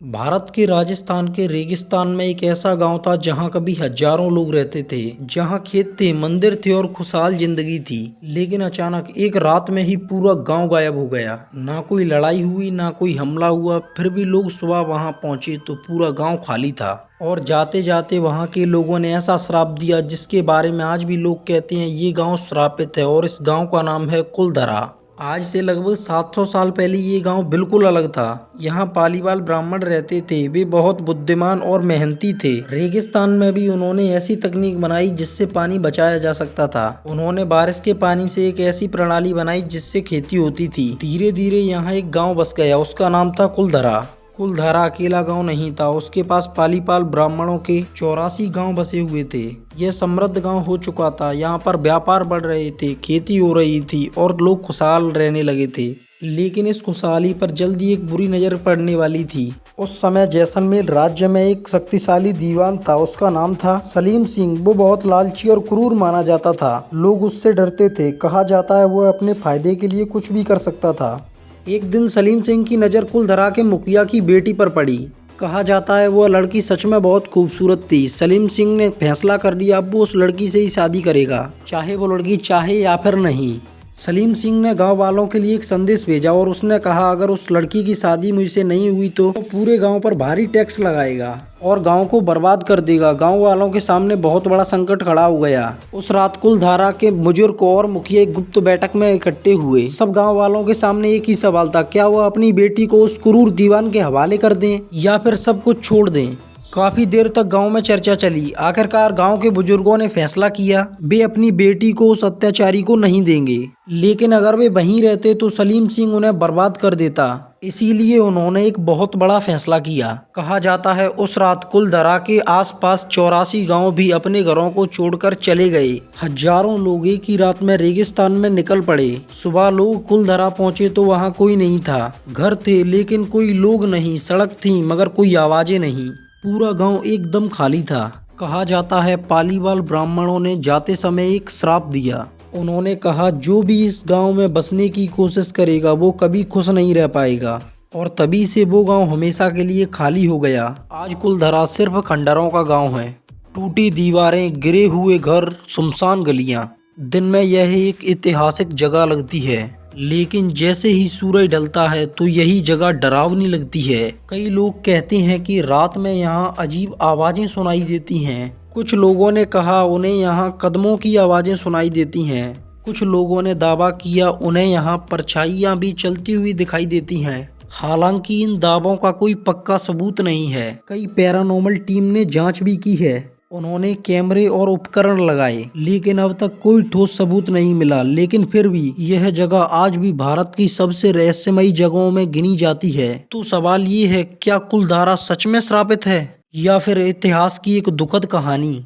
भारत के राजस्थान के रेगिस्तान में एक ऐसा गांव था जहां कभी हजारों लोग रहते थे। जहां खेत थे, मंदिर थे और खुशहाल जिंदगी थी। लेकिन अचानक एक रात में ही पूरा गांव गायब हो गया। ना कोई लड़ाई हुई, ना कोई हमला हुआ। फिर भी लोग सुबह वहां पहुंचे तो पूरा गांव खाली था। और जाते जाते वहां के लोगों ने ऐसा श्राप दिया जिसके बारे में आज भी लोग कहते हैं ये गांव श्रापित है। और इस गांव का नाम है कुलधरा। आज से लगभग 700 साल पहले ये गांव बिल्कुल अलग था। यहाँ पालीवाल ब्राह्मण रहते थे। वे बहुत बुद्धिमान और मेहनती थे। रेगिस्तान में भी उन्होंने ऐसी तकनीक बनाई जिससे पानी बचाया जा सकता था। उन्होंने बारिश के पानी से एक ऐसी प्रणाली बनाई जिससे खेती होती थी। धीरे धीरे यहाँ एक गाँव बस गया, उसका नाम था कुलधरा। कुलधरा अकेला गांव नहीं था, उसके पास पालीपाल ब्राह्मणों के 84 गांव बसे हुए थे। यह समृद्ध गांव हो चुका था। यहाँ पर व्यापार बढ़ रहे थे, खेती हो रही थी और लोग खुशहाल रहने लगे थे। लेकिन इस खुशहाली पर जल्दी एक बुरी नजर पड़ने वाली थी। उस समय जैसलमेर राज्य में एक शक्तिशाली दीवान था, उसका नाम था सलीम सिंह। वो बहुत लालची और क्रूर माना जाता था। लोग उससे डरते थे। कहा जाता है वो अपने फायदे के लिए कुछ भी कर सकता था। एक दिन सलीम सिंह की नज़र कुलधरा के मुखिया की बेटी पर पड़ी। कहा जाता है वह लड़की सच में बहुत खूबसूरत थी। सलीम सिंह ने फैसला कर लिया अब वो उस लड़की से ही शादी करेगा, चाहे वो लड़की चाहे या फिर नहीं। सलीम सिंह ने गांव वालों के लिए एक संदेश भेजा और उसने कहा अगर उस लड़की की शादी मुझसे नहीं हुई तो वो पूरे गांव पर भारी टैक्स लगाएगा और गांव को बर्बाद कर देगा। गांव वालों के सामने बहुत बड़ा संकट खड़ा हो गया। उस रात कुलधरा के बुजुर्ग और मुखिया एक गुप्त बैठक में इकट्ठे हुए। सब गांव वालों के सामने एक ही सवाल था, क्या वो अपनी बेटी को उस क्रूर दीवान के हवाले कर दें या फिर सब कुछ छोड़ दें। काफी देर तक गांव में चर्चा चली। आखिरकार गांव के बुजुर्गों ने फैसला किया वे अपनी बेटी को उस अत्याचारी को नहीं देंगे, लेकिन अगर वे वहीं रहते तो सलीम सिंह उन्हें बर्बाद कर देता। इसीलिए उन्होंने एक बहुत बड़ा फैसला किया। कहा जाता है उस रात कुलधरा के आसपास 84 गांव भी अपने घरों को छोड़कर चले गए। हजारों लोग एक ही रात में रेगिस्तान में निकल पड़े। सुबह लोग कुलधरा पहुंचे तो वहां कोई नहीं था। घर थे लेकिन कोई लोग नहीं, सड़क थी मगर कोई आवाजें नहीं। पूरा गांव एकदम खाली था। कहा जाता है पालीवाल ब्राह्मणों ने जाते समय एक श्राप दिया। उन्होंने कहा जो भी इस गांव में बसने की कोशिश करेगा वो कभी खुश नहीं रह पाएगा। और तभी से वो गांव हमेशा के लिए खाली हो गया। आज कुलधरा सिर्फ खंडरों का गांव है। टूटी दीवारें, गिरे हुए घर, सुनसान गलियां। दिन में यह एक ऐतिहासिक जगह लगती है, लेकिन जैसे ही सूरज ढलता है तो यही जगह डरावनी लगती है। कई लोग कहते हैं कि रात में यहाँ अजीब आवाजें सुनाई देती हैं। कुछ लोगों ने कहा उन्हें यहाँ कदमों की आवाजें सुनाई देती हैं। कुछ लोगों ने दावा किया उन्हें यहाँ परछाइयाँ भी चलती हुई दिखाई देती हैं। हालांकि इन दावों का कोई पक्का सबूत नहीं है। कई पैरानॉर्मल टीम ने जांच भी की है। उन्होंने कैमरे और उपकरण लगाए, लेकिन अब तक कोई ठोस सबूत नहीं मिला। लेकिन फिर भी यह जगह आज भी भारत की सबसे रहस्यमयी जगहों में गिनी जाती है। तो सवाल ये है, क्या कुलधरा सच में श्रापित है या फिर इतिहास की एक दुखद कहानी।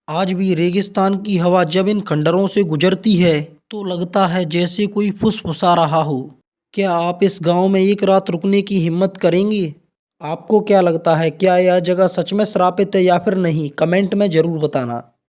आज भी रेगिस्तान की हवा जब इन खंडरों से गुजरती है तो लगता है जैसे कोई फुसफुसा रहा हो। क्या आप इस गांव में एक रात रुकने की हिम्मत करेंगे? आपको क्या लगता है, क्या यह जगह सच में श्रापित है या फिर नहीं? कमेंट में जरूर बताना।